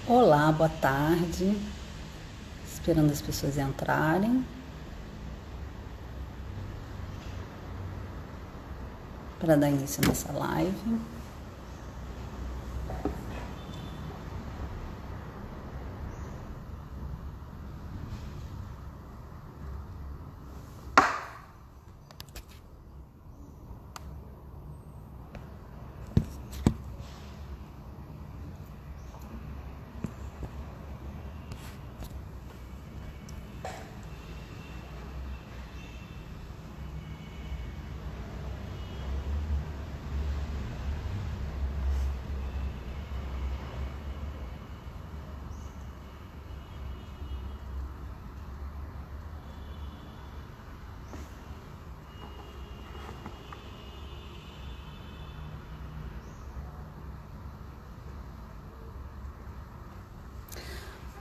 Olá, boa tarde. Esperando as pessoas entrarem para dar início a nossa live.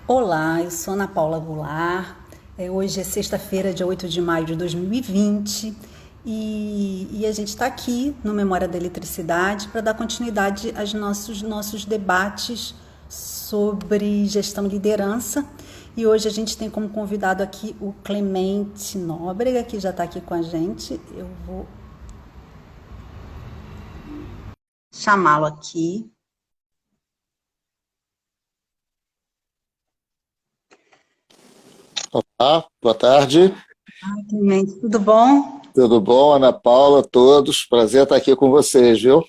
Olá, eu sou Ana Paula Goulart. Hoje é sexta-feira, dia 8 de maio de 2020 e a gente está aqui no Memória da Eletricidade para dar continuidade aos nossos debates sobre gestão e liderança. E hoje a gente tem como convidado aqui o Clemente Nóbrega, que já está aqui com a gente. Eu vou chamá-lo aqui. Olá, boa tarde. Clemente, tudo bom? Tudo bom, Ana Paula, todos? Prazer estar aqui com vocês, viu?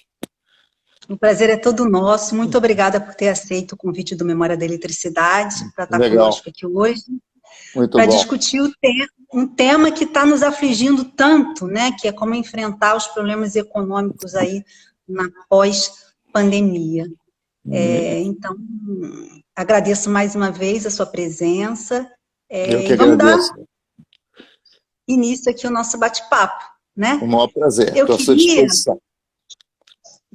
O prazer é todo nosso. Muito obrigada por ter aceito o convite do Memória da Eletricidade para estar Legal, conosco aqui hoje, muito para bom. discutir um tema que está nos afligindo tanto, né? Que é como enfrentar os problemas econômicos aí na pós-pandemia. Então, agradeço mais uma vez a sua presença Eu que e vamos dar agradeço. início aqui ao nosso bate-papo, O né? maior prazer, Eu estou à sua queria disposição.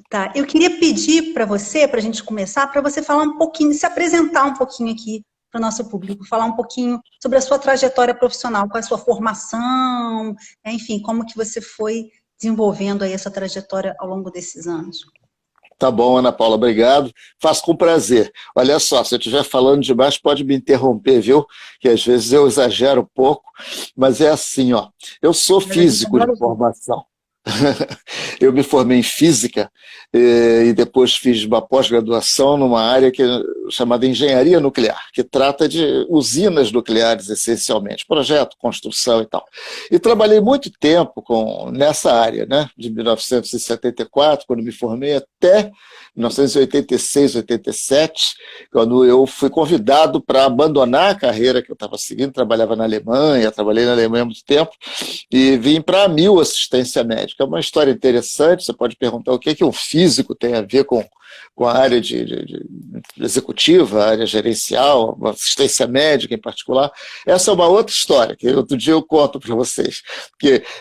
Tá, eu queria pedir para você, para a gente começar, para você falar um pouquinho, se apresentar um pouquinho aqui para o nosso público, falar um pouquinho sobre a sua trajetória profissional, qual é a sua formação, enfim, como que você foi desenvolvendo aí essa trajetória ao longo desses anos. Tá bom, Ana Paula, obrigado. Faço com prazer. Olha só, se eu estiver falando demais, pode me interromper, viu? Que às vezes eu exagero um pouco, mas é assim, ó. Eu sou Mas a gente físico de adora ouvir. formação. Eu me formei em física e depois fiz uma pós-graduação numa área chamada engenharia nuclear, que trata de usinas nucleares essencialmente, projeto, construção e tal. E trabalhei muito tempo nessa área, né? De 1974, quando me formei, até 1986, 87, quando eu fui convidado para abandonar a carreira que eu estava seguindo, trabalhava na Alemanha, trabalhei na Alemanha há muito tempo, e vim para a Mil Assistência Médica. É uma história interessante, você pode perguntar o que um físico tem a ver com a área de executiva, a área gerencial, assistência médica em particular. Essa é uma outra história, que outro dia eu conto para vocês.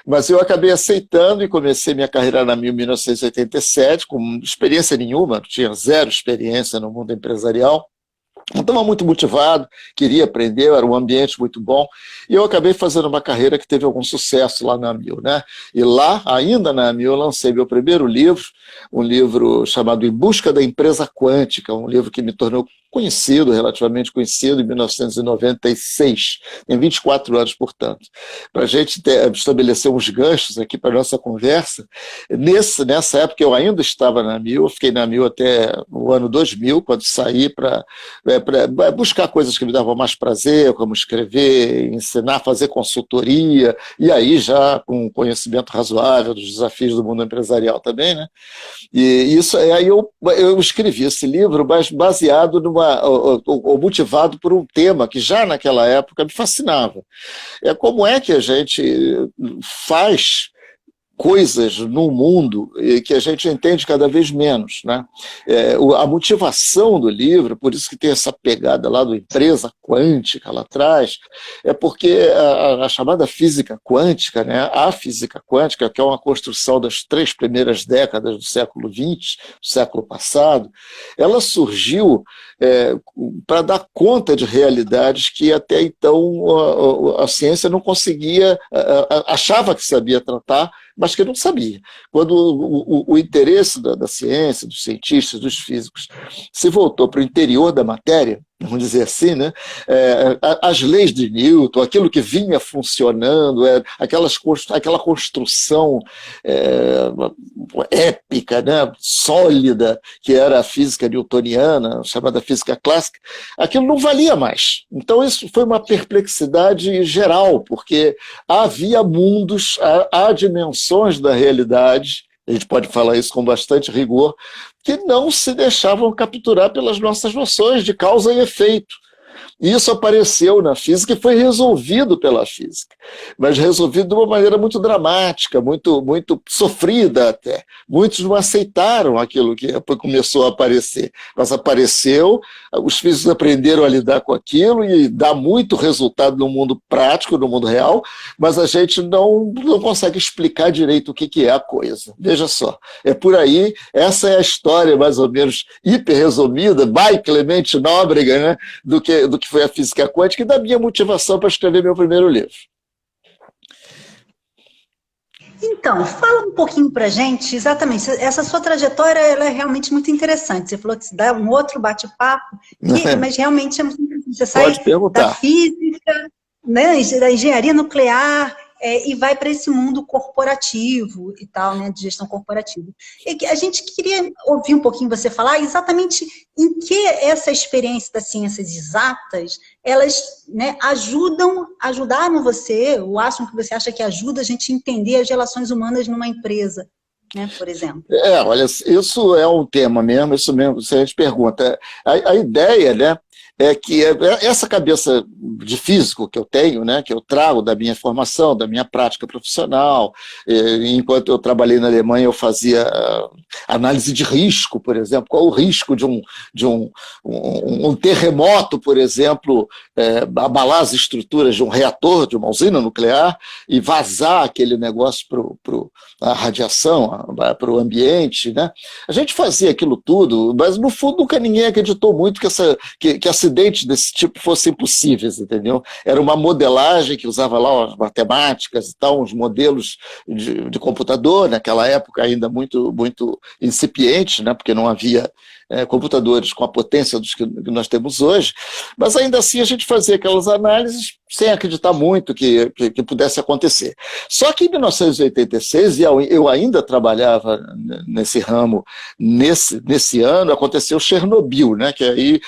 Mas eu acabei aceitando e comecei minha carreira na Mil em 1987, com experiência nenhuma, tinha zero experiência no mundo empresarial. Não estava muito motivado, queria aprender, era um ambiente muito bom, e eu acabei fazendo uma carreira que teve algum sucesso lá na Amil, né? E lá, ainda na Amil, eu lancei meu primeiro livro, um livro chamado Em Busca da Empresa Quântica, um livro que me tornou conhecido, relativamente conhecido, em 1996. Tem 24 anos, portanto. Para a gente estabelecer uns ganchos aqui para a nossa conversa, nessa época eu ainda estava na Amil, eu fiquei na Amil até o ano 2000, quando saí para buscar coisas que me davam mais prazer, como escrever, ensinar, fazer consultoria, e aí já com conhecimento razoável dos desafios do mundo empresarial também, né? E isso, aí eu escrevi esse livro, mas baseado ou motivado por um tema que já naquela época me fascinava. É como é que a gente faz coisas no mundo que a gente entende cada vez menos, né? A motivação do livro, por isso que tem essa pegada lá do empresa quântica lá atrás, é porque a chamada física quântica, né? A física quântica, que é uma construção das 3 primeiras décadas do século XX, do século passado, ela surgiu para dar conta de realidades que até então a ciência não conseguia, achava que sabia tratar, mas que não sabia. Quando o interesse da ciência, dos cientistas, dos físicos, se voltou para o interior da matéria, vamos dizer assim, né? As leis de Newton, aquilo que vinha funcionando, aquela construção épica, né? Sólida, que era a física newtoniana, chamada física clássica, aquilo não valia mais. Então isso foi uma perplexidade geral, porque havia mundos, há dimensões da realidade, a gente pode falar isso com bastante rigor, que não se deixavam capturar pelas nossas noções de causa e efeito. Isso apareceu na física e foi resolvido pela física, mas resolvido de uma maneira muito dramática, muito, muito sofrida até. Muitos não aceitaram aquilo que começou a aparecer, mas apareceu, os físicos aprenderam a lidar com aquilo e dá muito resultado no mundo prático, no mundo real, mas a gente não consegue explicar direito o que é a coisa. Veja só, é por aí, essa é a história mais ou menos hiper resumida, by Clemente Nóbrega, né, do que foi a física quântica e da minha motivação para escrever meu primeiro livro. Então, fala um pouquinho para a gente, exatamente, essa sua trajetória ela é realmente muito interessante. Você falou que se dá um outro bate-papo, mas realmente é muito interessante. Você sai da física, né, da engenharia nuclear, e vai para esse mundo corporativo e tal, né, de gestão corporativa. E a gente queria ouvir um pouquinho você falar exatamente em que essa experiência das ciências exatas, elas, né, ajudaram você, ou acham que você acha que ajuda a gente a entender as relações humanas numa empresa, né, por exemplo. Olha, isso é um tema mesmo, isso mesmo, se a gente pergunta. A ideia, né, é que essa cabeça de físico que eu tenho, né, que eu trago da minha formação, da minha prática profissional, enquanto eu trabalhei na Alemanha eu fazia análise de risco, por exemplo, qual o risco de um terremoto, por exemplo, abalar as estruturas de um reator, de uma usina nuclear e vazar aquele negócio para a radiação, para o ambiente, né? A gente fazia aquilo tudo, mas no fundo nunca ninguém acreditou muito que acidentes desse tipo fossem possíveis, entendeu? Era uma modelagem que usava lá as matemáticas e tal, uns modelos de computador, naquela época ainda muito, muito incipientes, né? Porque não havia computadores com a potência dos que nós temos hoje, mas ainda assim a gente fazia aquelas análises sem acreditar muito que pudesse acontecer. Só que em 1986, e eu ainda trabalhava nesse ramo, nesse ano, aconteceu Chernobyl, né, que aí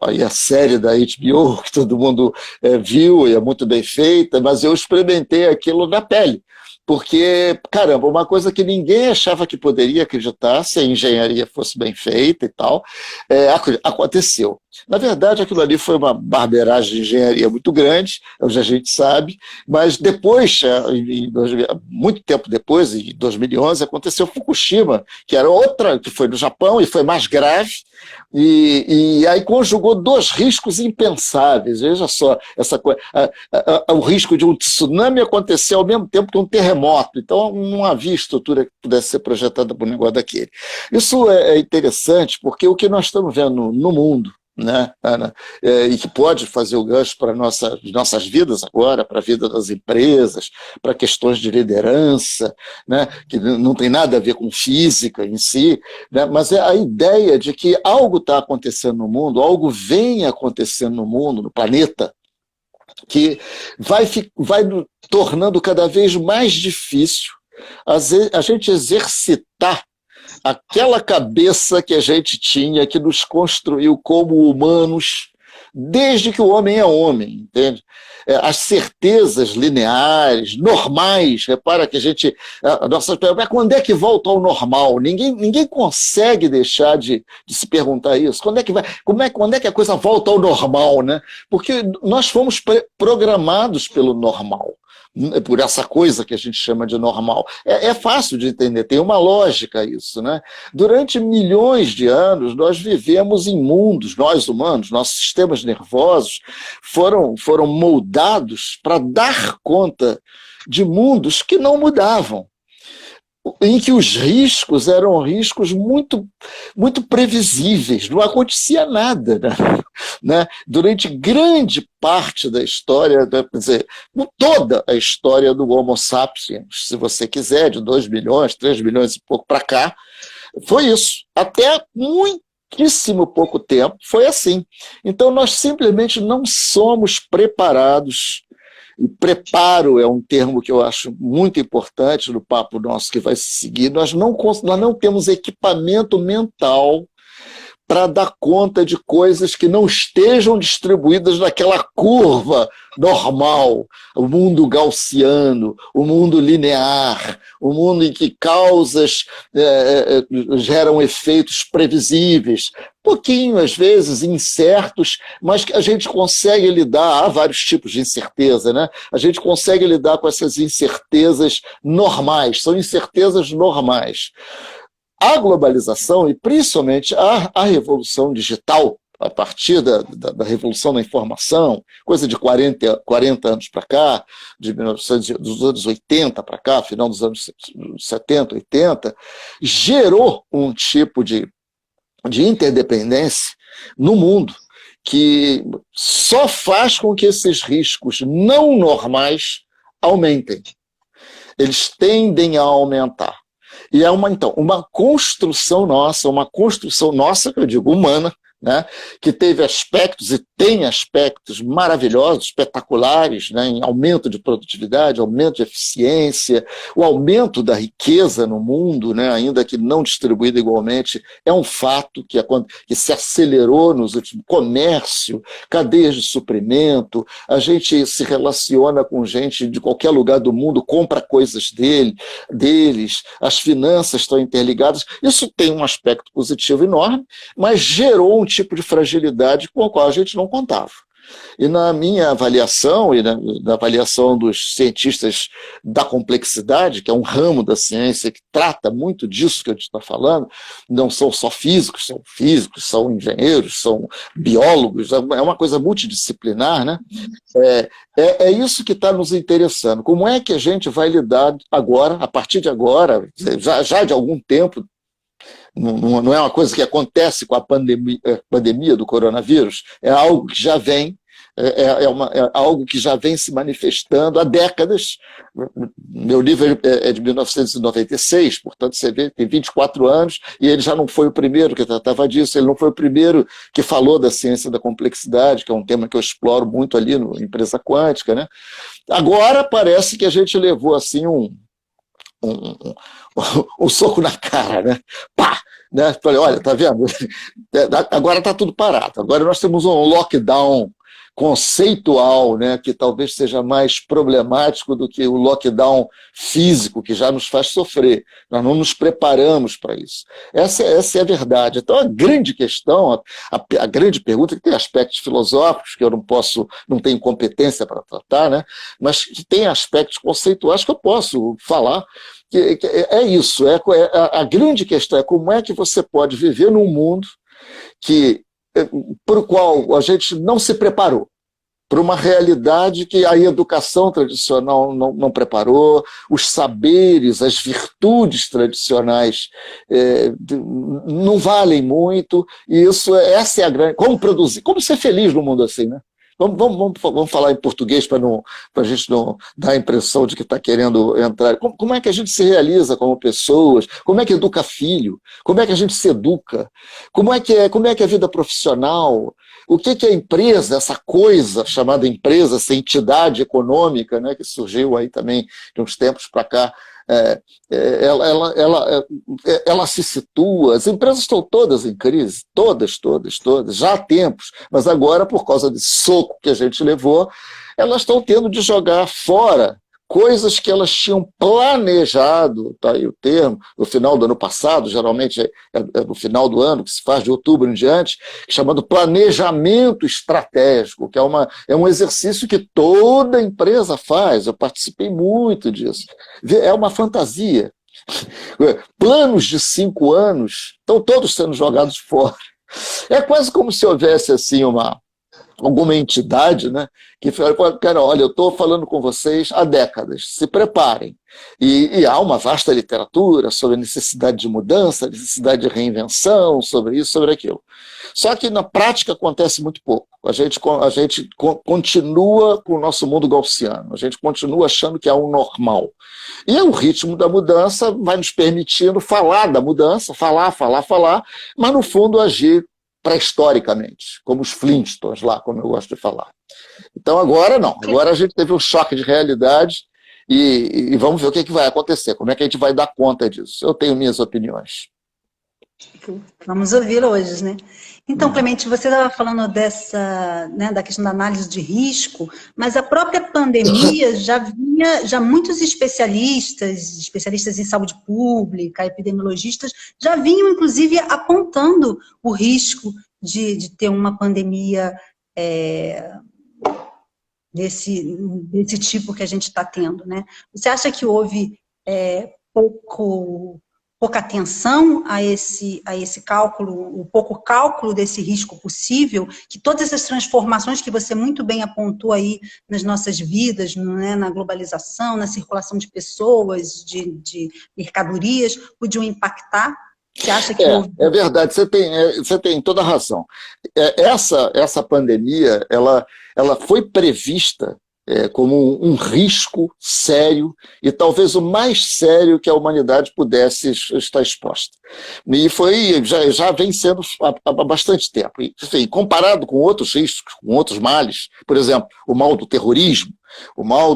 aí a série da HBO, que todo mundo viu e é muito bem feita, mas eu experimentei aquilo na pele. Porque, caramba, uma coisa que ninguém achava que poderia acreditar, se a engenharia fosse bem feita e tal, aconteceu. Na verdade, aquilo ali foi uma barbeiragem de engenharia muito grande, hoje a gente sabe, mas depois, muito tempo depois, em 2011, aconteceu Fukushima, que era outra, que foi no Japão e foi mais grave, e aí conjugou dois riscos impensáveis. Veja só, o risco de um tsunami acontecer ao mesmo tempo que um terremoto, então não havia estrutura que pudesse ser projetada para um negócio daquele. Isso é interessante porque o que nós estamos vendo no mundo, né, Ana, e que pode fazer o gancho para nossas vidas agora, para a vida das empresas, para questões de liderança, né, que não tem nada a ver com física em si, né, mas é a ideia de que algo está acontecendo no mundo, algo vem acontecendo no mundo, no planeta, que vai tornando cada vez mais difícil a gente exercitar aquela cabeça que a gente tinha, que nos construiu como humanos, desde que o homem é homem, entende? As certezas lineares, normais, repara que a gente... mas quando é que volta ao normal? Ninguém consegue deixar de se perguntar isso. Quando é que quando é que a coisa volta ao normal, né? Porque nós fomos programados pelo normal, por essa coisa que a gente chama de normal. É fácil de entender, tem uma lógica isso, né? Durante milhões de anos, nós vivemos em mundos, nós humanos, nossos sistemas nervosos foram moldados para dar conta de mundos que não mudavam. em que os riscos eram riscos muito, muito previsíveis, não acontecia nada, né? Durante grande parte da história, quer dizer, toda a história do Homo sapiens, se você quiser, de 2 milhões, 3 milhões e pouco para cá, foi isso. Até muitíssimo pouco tempo foi assim. Então, nós simplesmente não somos preparados. E preparo é um termo que eu acho muito importante no papo nosso que vai se seguir. Nós não temos equipamento mental para dar conta de coisas que não estejam distribuídas naquela curva normal, o mundo gaussiano, o mundo linear, o mundo em que causas geram efeitos previsíveis, pouquinho, às vezes, incertos, mas que a gente consegue lidar, há vários tipos de incerteza, né? A gente consegue lidar com essas incertezas normais, são incertezas normais. A globalização e principalmente a revolução digital, a partir da revolução da informação, coisa de 40 anos para cá, dos anos 80 para cá, final dos anos 70, 80, gerou um tipo de interdependência no mundo que só faz com que esses riscos não normais aumentem. Eles tendem a aumentar. E é uma construção nossa, que eu digo humana, né, que teve aspectos e tem aspectos maravilhosos, espetaculares, né, em aumento de produtividade, aumento de eficiência, o aumento da riqueza no mundo, né, ainda que não distribuída igualmente, é um fato que se acelerou nos últimos comércio, cadeias de suprimento, a gente se relaciona com gente de qualquer lugar do mundo, compra coisas deles, as finanças estão interligadas, isso tem um aspecto positivo enorme, mas gerou um tipo de fragilidade com a qual a gente não contava. E na minha avaliação, e na avaliação dos cientistas da complexidade, que é um ramo da ciência que trata muito disso que a gente está falando, não são só físicos, são engenheiros, são biólogos, é uma coisa multidisciplinar, né? É isso que está nos interessando. Como é que a gente vai lidar agora, a partir de agora, já de algum tempo, não é uma coisa que acontece com a pandemia do coronavírus, é algo que já vem, é algo que já vem se manifestando há décadas. Meu livro é de 1996, portanto você vê, tem 24 anos, e ele já não foi o primeiro que tratava disso, ele não foi o primeiro que falou da ciência da complexidade, que é um tema que eu exploro muito ali no Empresa Quântica, né? Agora parece que a gente levou assim um soco na cara, né? Pá! Né? Falei, olha, tá vendo? Agora está tudo parado. Agora nós temos um lockdown conceitual, né, que talvez seja mais problemático do que o lockdown físico, que já nos faz sofrer. Nós não nos preparamos para isso. Essa é a verdade. Então, a grande questão, a grande pergunta, que tem aspectos filosóficos, que eu não tenho competência para tratar, né, mas que tem aspectos conceituais que eu posso falar. Que é isso. A grande questão é como é que você pode viver num mundo para o qual a gente não se preparou, para uma realidade que a educação tradicional não preparou, os saberes, as virtudes tradicionais não valem muito, e essa é a grande... Como produzir, como ser feliz num mundo assim, né? Vamos falar em português para a gente não dar a impressão de que está querendo entrar. Como é que a gente se realiza como pessoas? Como é que educa filho? Como é que a gente se educa? Como é que é a vida profissional? O que é a empresa, essa coisa chamada empresa, essa entidade econômica, né, que surgiu aí também de uns tempos para cá? Ela se situa, as empresas estão todas em crise, todas, já há tempos, mas agora, por causa desse soco que a gente levou, elas estão tendo de jogar fora coisas que elas tinham planejado, tá aí o termo, no final do ano passado, geralmente é no final do ano, que se faz de outubro em diante, chamado planejamento estratégico, que é um exercício que toda empresa faz, eu participei muito disso. É uma fantasia. Planos de 5 anos estão todos sendo jogados fora. É quase como se houvesse assim alguma entidade, né, que fala, cara, olha, eu estou falando com vocês há décadas, se preparem. E há uma vasta literatura sobre a necessidade de mudança, a necessidade de reinvenção, sobre isso, sobre aquilo. Só que na prática acontece muito pouco. A gente continua com o nosso mundo gaussiano, a gente continua achando que é um normal. E o ritmo da mudança vai nos permitindo falar da mudança, falar, mas no fundo agir pré-historicamente, como os Flintstones lá, como eu gosto de falar. Então agora não, agora a gente teve um choque de realidade e vamos ver o que vai acontecer, como é que a gente vai dar conta disso. Eu tenho minhas opiniões. Vamos ouvir hoje, né? Então, Clemente, você estava falando né, da questão da análise de risco, mas a própria pandemia já muitos especialistas em saúde pública, epidemiologistas, já vinham, inclusive, apontando o risco de ter uma pandemia desse tipo que a gente está tendo, né? Você acha que houve pouca atenção a esse cálculo, o pouco cálculo desse risco possível, que todas essas transformações que você muito bem apontou aí nas nossas vidas, né, na globalização, na circulação de pessoas, de mercadorias, podiam impactar? Você acha que houve... É verdade, você tem toda a razão. Essa pandemia, ela foi prevista como um risco sério, e talvez o mais sério que a humanidade pudesse estar exposta. E já vem sendo há bastante tempo. Enfim, comparado com outros riscos, com outros males, por exemplo, o mal do terrorismo, o mal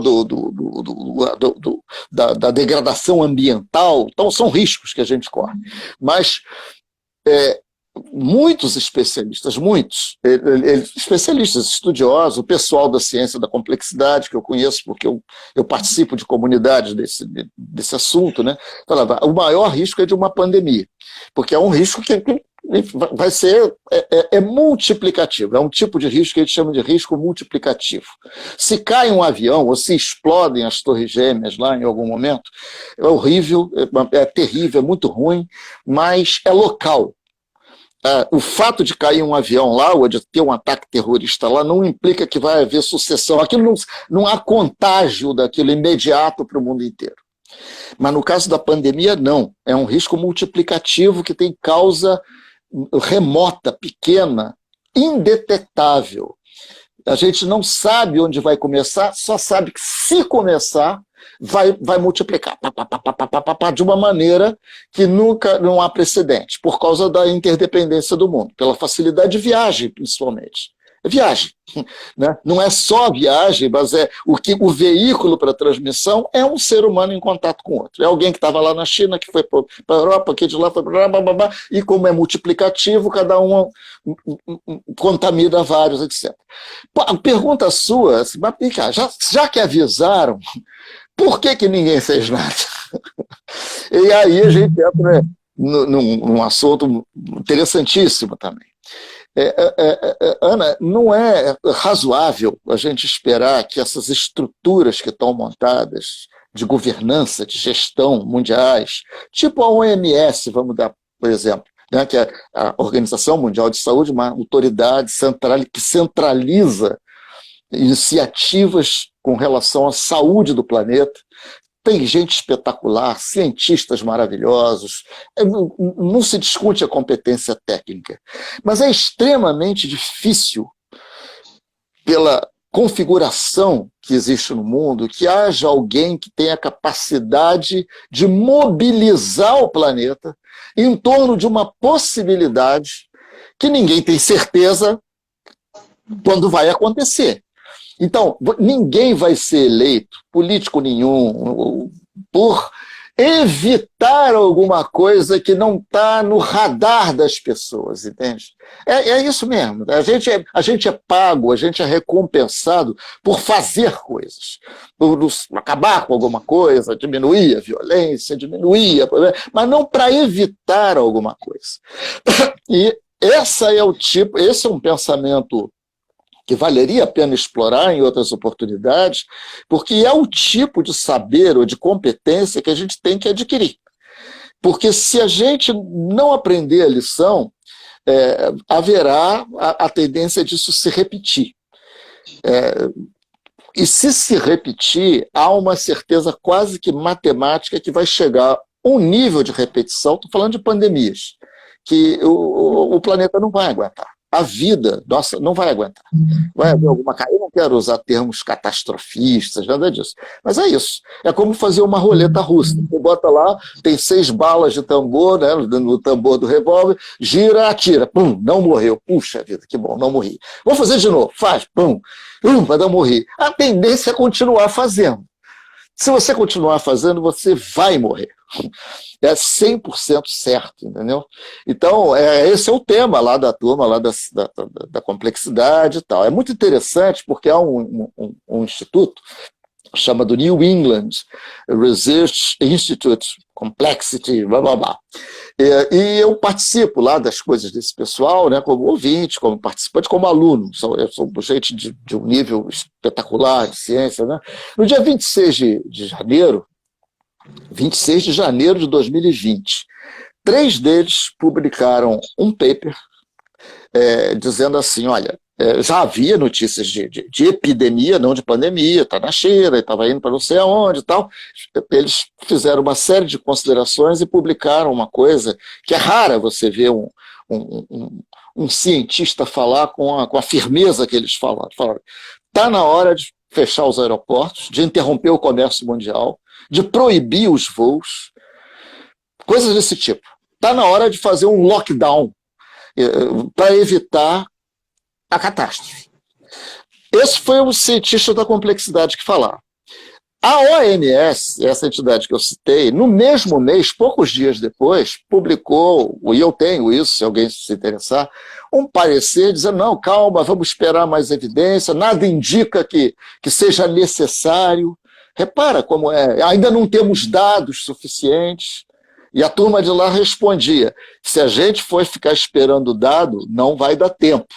da degradação ambiental, então são riscos que a gente corre. Mas muitos especialistas, especialistas, estudiosos, o pessoal da ciência da complexidade, que eu conheço porque eu participo de comunidades desse assunto, né, falava, o maior risco é de uma pandemia, porque é um risco que vai ser multiplicativo, é um tipo de risco que a gente chama de risco multiplicativo. Se cai um avião ou se explodem as torres gêmeas lá em algum momento, é horrível, é terrível, é muito ruim, mas é local. O fato de cair um avião lá ou de ter um ataque terrorista lá não implica que vai haver sucessão. Aquilo não há contágio daquilo imediato para o mundo inteiro. Mas no caso da pandemia, não. É um risco multiplicativo que tem causa remota, pequena, indetectável. A gente não sabe onde vai começar, só sabe que se começar, vai multiplicar de uma maneira que nunca não há precedente, por causa da interdependência do mundo, pela facilidade de viagem, principalmente. É viagem, né? Não é só viagem, mas o veículo para a transmissão é um ser humano em contato com outro. É alguém que estava lá na China, que foi para a Europa, que de lá foi para lá, e como é multiplicativo, cada um contamina vários, etc. A pergunta sua, já que avisaram, por que ninguém fez nada? E aí a gente entra num assunto interessantíssimo também. Ana, não é razoável a gente esperar que essas estruturas que estão montadas de governança, de gestão mundiais, tipo a OMS, vamos dar por exemplo, né, que é a Organização Mundial de Saúde, uma autoridade que centraliza iniciativas com relação à saúde do planeta. Tem gente espetacular, cientistas maravilhosos, não se discute a competência técnica, mas é extremamente difícil, pela configuração que existe no mundo, que haja alguém que tenha a capacidade de mobilizar o planeta em torno de uma possibilidade que ninguém tem certeza quando vai acontecer. Então, ninguém vai ser eleito, político nenhum, por evitar alguma coisa que não está no radar das pessoas, entende? É isso mesmo. A gente é pago, a gente é recompensado por fazer coisas, por acabar com alguma coisa, diminuir a violência, mas não para evitar alguma coisa. E esse é um pensamento que valeria a pena explorar em outras oportunidades, porque é o tipo de saber ou de competência que a gente tem que adquirir. Porque se a gente não aprender a lição, haverá a tendência disso se repetir. E se repetir, há uma certeza quase que matemática que vai chegar um nível de repetição, estou falando de pandemias, que o planeta não vai aguentar. A vida, nossa, não vai aguentar. Vai haver alguma... Eu não quero usar termos catastrofistas, nada disso. Mas é isso. É como fazer uma roleta russa. Você bota lá, tem 6 balas de tambor, né, no tambor do revólver, gira, atira. Pum, não morreu. Puxa vida, que bom, não morri. Vou fazer de novo. Faz, pum, mas não morri. A tendência é continuar fazendo. Se você continuar fazendo, você vai morrer. É 100% certo, entendeu? Então, esse é o tema lá da turma, lá da complexidade e tal. É muito interessante porque há um instituto chamado New England Research Institute, Complexity, blá, blá, blá. E eu participo lá das coisas desse pessoal, né, como ouvinte, como participante, como aluno. Eu sou gente de um nível espetacular de ciência. Né? No dia 26 de janeiro, 26 de janeiro de 2020, 3 deles publicaram um paper dizendo assim, olha, já havia notícias de epidemia, não de pandemia, está na China, estava indo para não sei aonde e tal. Eles fizeram uma série de considerações e publicaram uma coisa que é rara você ver um cientista falar com a firmeza que eles falaram. Está na hora de fechar os aeroportos, de interromper o comércio mundial, de proibir os voos, coisas desse tipo. Está na hora de fazer um lockdown para evitar a catástrofe. Esse foi o cientista da complexidade que falaram. A OMS, essa entidade que eu citei, no mesmo mês, poucos dias depois, publicou, e eu tenho isso, se alguém se interessar, um parecer dizendo, não, calma, vamos esperar mais evidência, nada indica que seja necessário. Repara como ainda não temos dados suficientes. E a turma de lá respondia, se a gente for ficar esperando dado, não vai dar tempo.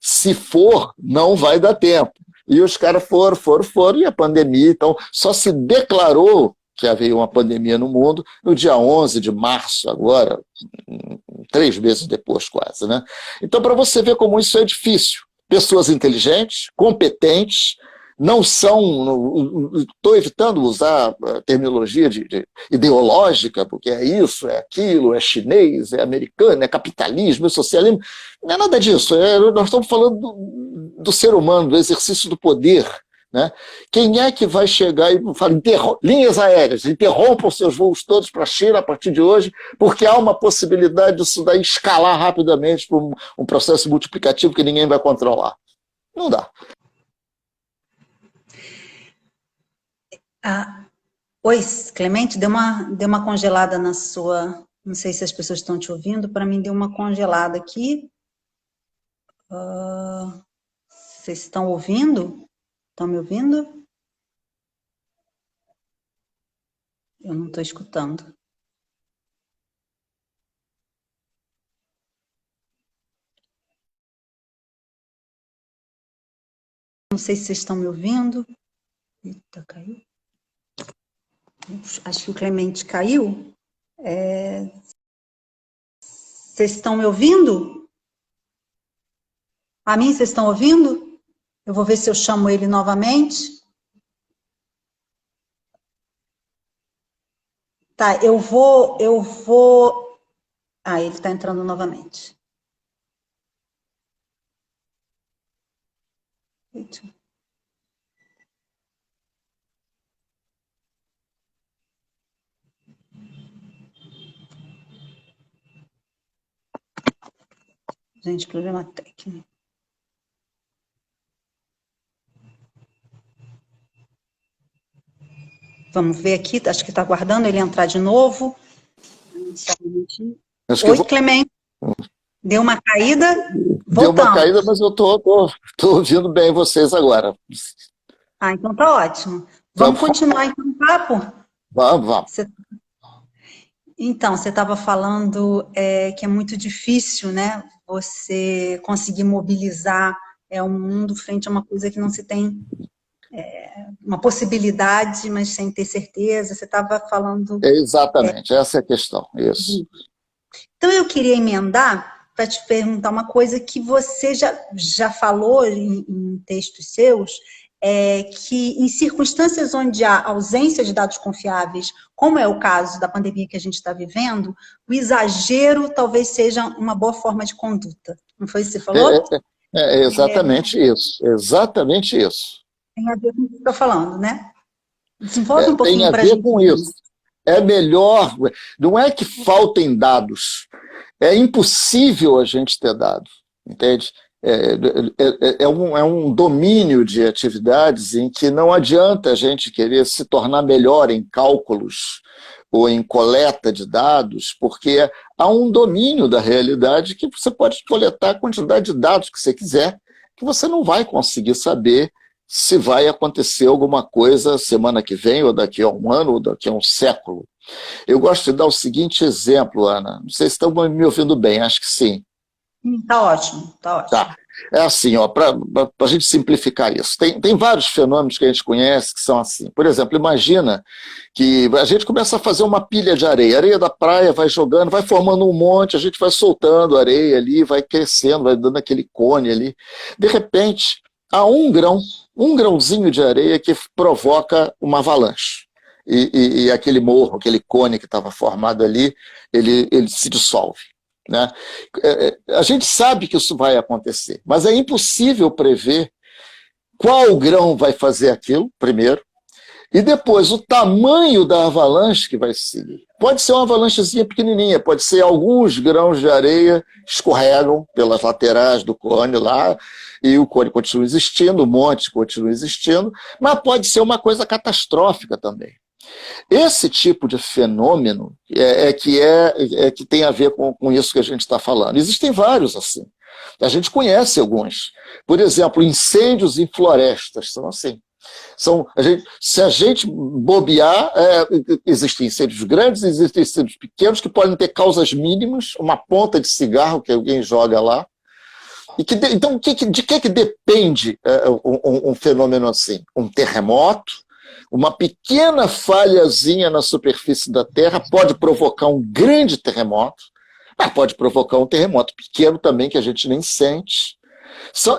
Se for, não vai dar tempo. E os caras foram, e a pandemia, então, só se declarou que havia uma pandemia no mundo no dia 11 de março, agora, 3 meses depois quase. Né? Então, para você ver como isso é difícil. Pessoas inteligentes, competentes, não são... Estou evitando usar a terminologia ideológica, porque é isso, é aquilo, é chinês, é americano, é capitalismo, é socialismo. Não é nada disso. Nós estamos falando do ser humano, do exercício do poder. Né? Quem é que vai chegar e falar, linhas aéreas, interrompam seus voos todos para a China a partir de hoje, porque há uma possibilidade disso daí escalar rapidamente para um processo multiplicativo que ninguém vai controlar. Não dá. Oi, Clemente, deu uma congelada na sua... Não sei se as pessoas estão te ouvindo, para mim deu uma congelada aqui. Vocês estão ouvindo? Estão me ouvindo? Eu não estou escutando. Não sei se vocês estão me ouvindo. Eita, caiu. Acho que o Clemente caiu. Vocês estão me ouvindo? A mim, vocês estão ouvindo? Eu vou ver se eu chamo ele novamente. Tá, eu vou... ele está entrando novamente. Eita. Gente, problema técnico. Vamos ver aqui, acho que está aguardando ele entrar de novo. Oi, Clemente. Deu uma caída? Voltamos. Deu uma caída, mas eu estou ouvindo bem vocês agora. Então tá ótimo. Vamos continuar então o papo? Vamos. Então, você estava falando que é muito difícil, né? Você conseguir mobilizar um mundo frente a uma coisa que não se tem uma possibilidade, mas sem ter certeza. Você estava falando... Exatamente, essa é a questão, isso. Então, eu queria emendar para te perguntar uma coisa que você já falou em textos seus, que em circunstâncias onde há ausência de dados confiáveis, como é o caso da pandemia que a gente está vivendo, o exagero talvez seja uma boa forma de conduta. Não foi isso que você falou? É exatamente isso, exatamente isso. Tem a ver com o que você está falando, né? Desenvolve um Tem pouquinho a para a ver gente. com isso. É melhor, não é que faltem dados, é impossível a gente ter dados, entende? É um domínio de atividades em que não adianta a gente querer se tornar melhor em cálculos ou em coleta de dados, porque há um domínio da realidade que você pode coletar a quantidade de dados que você quiser, que você não vai conseguir saber se vai acontecer alguma coisa semana que vem, ou daqui a um ano, ou daqui a um século. Eu gosto de dar o seguinte exemplo, Ana. Não sei se estão me ouvindo bem, acho que sim. Tá ótimo, tá ótimo. Tá. É assim, para a gente simplificar isso. Tem vários fenômenos que a gente conhece que são assim. Por exemplo, imagina que a gente começa a fazer uma pilha de areia. Areia da praia vai jogando, vai formando um monte, a gente vai soltando areia ali, vai crescendo, vai dando aquele cone ali. De repente, há um grãozinho de areia que provoca uma avalanche. E aquele morro, aquele cone que estava formado ali, ele se dissolve. Né? A gente sabe que isso vai acontecer, mas é impossível prever qual grão vai fazer aquilo, primeiro, e depois o tamanho da avalanche que vai seguir. Pode ser uma avalanchezinha pequenininha, pode ser alguns grãos de areia escorregam pelas laterais do cone lá, e o cone continua existindo, o monte continua existindo, mas pode ser uma coisa catastrófica também. Esse tipo de fenômeno que tem a ver com isso que a gente está falando. Existem vários assim. A gente conhece alguns. Por exemplo, incêndios em florestas são assim. Se a gente bobear, existem incêndios grandes, existem incêndios pequenos que podem ter causas mínimas, uma ponta de cigarro que alguém joga lá. Então, de que depende um fenômeno assim? Um terremoto? Uma pequena falhazinha na superfície da Terra pode provocar um grande terremoto, mas pode provocar um terremoto pequeno também que a gente nem sente.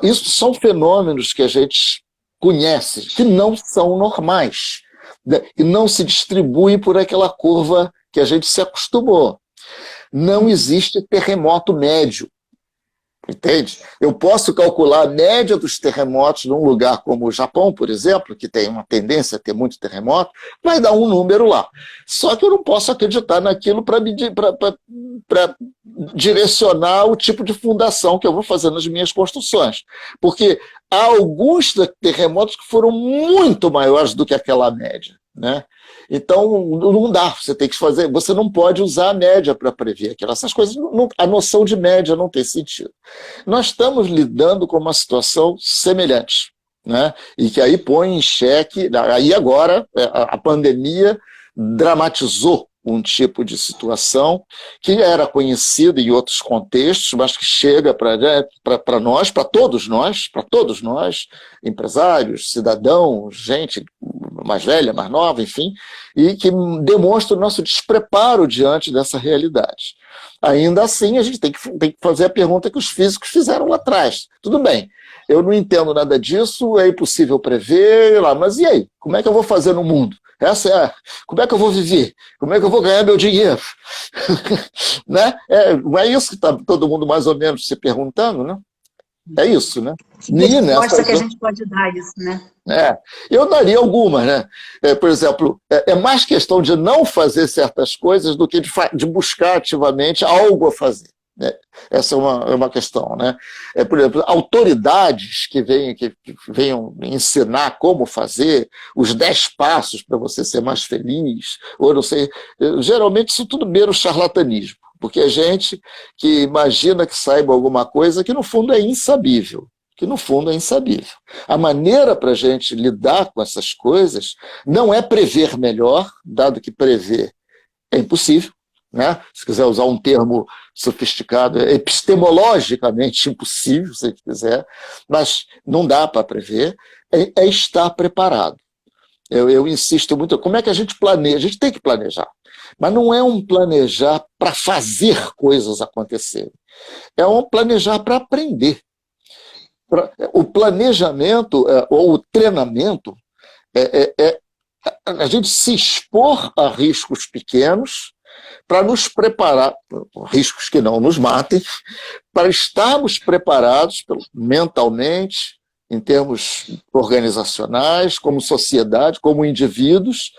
Isso são fenômenos que a gente conhece, que não são normais, né? E não se distribuem por aquela curva que a gente se acostumou. Não existe terremoto médio. Entende? Eu posso calcular a média dos terremotos num lugar como o Japão, por exemplo, que tem uma tendência a ter muito terremoto, vai dar um número lá. Só que eu não posso acreditar naquilo para direcionar o tipo de fundação que eu vou fazer nas minhas construções. Porque há alguns terremotos que foram muito maiores do que aquela média, né? Então, não dá, você não pode usar a média para prever aquilo. Essas coisas, a noção de média não tem sentido. Nós estamos lidando com uma situação semelhante, né? E que aí põe em xeque, aí agora a pandemia dramatizou um tipo de situação que era conhecida em outros contextos, mas que chega para nós, para todos nós, empresários, cidadãos, gente mais velha, mais nova, enfim, e que demonstra o nosso despreparo diante dessa realidade. Ainda assim, a gente tem que fazer a pergunta que os físicos fizeram lá atrás. Tudo bem, eu não entendo nada disso, é impossível prever, mas e aí? Como é que eu vou fazer no mundo? Como é que eu vou viver? Como é que eu vou ganhar meu dinheiro? Né? Não é isso que está todo mundo mais ou menos se perguntando, né? É isso, né? Que resposta que a gente pode dar isso, né? Eu daria algumas, né? Por exemplo, é mais questão de não fazer certas coisas do que de buscar ativamente algo a fazer. Essa é uma questão, né? Por exemplo, autoridades que venham ensinar como fazer, os 10 passos para você ser mais feliz, ou não sei, geralmente isso tudo mero charlatanismo, porque é gente que imagina que saiba alguma coisa que no fundo é insabível. A maneira para a gente lidar com essas coisas não é prever melhor, dado que prever é impossível, né? Se quiser usar um termo sofisticado, é epistemologicamente impossível, se quiser, mas não dá para prever, é estar preparado. Eu insisto muito, como é que a gente planeja? A gente tem que planejar. Mas não é um planejar para fazer coisas acontecerem. É um planejar para aprender. O planejamento ou o treinamento é a gente se expor a riscos pequenos para nos preparar, riscos que não nos matem, para estarmos preparados mentalmente, em termos organizacionais, como sociedade, como indivíduos,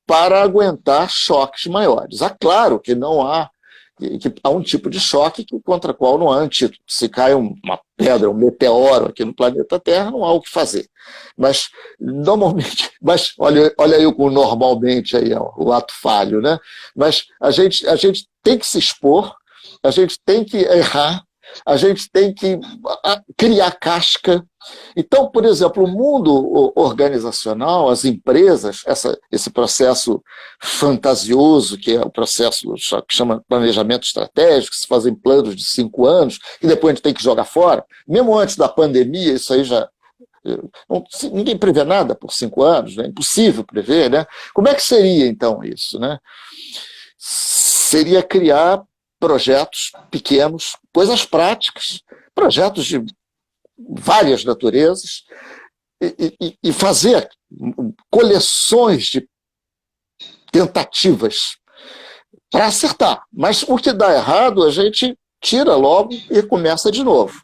para aguentar choques maiores. É claro que não há, que há um tipo de choque contra o qual não há antídoto. Se cai uma pedra, um meteoro aqui no planeta Terra, não há o que fazer. Mas, normalmente, olha aí o normalmente aí, ó, o ato falho, né? Mas a gente tem que se expor, a gente tem que errar, a gente tem que criar casca. Então, por exemplo, o mundo organizacional, as empresas, esse processo fantasioso, que é o processo que chama planejamento estratégico, que se fazem planos de 5 anos, e depois a gente tem que jogar fora. Mesmo antes da pandemia, isso aí já... ninguém prevê nada por 5 anos, né? É impossível prever, né? Como é que seria, então, isso, né? Seria criar projetos pequenos, coisas práticas, projetos de várias naturezas, e fazer coleções de tentativas para acertar. Mas o que dá errado, a gente tira logo e começa de novo.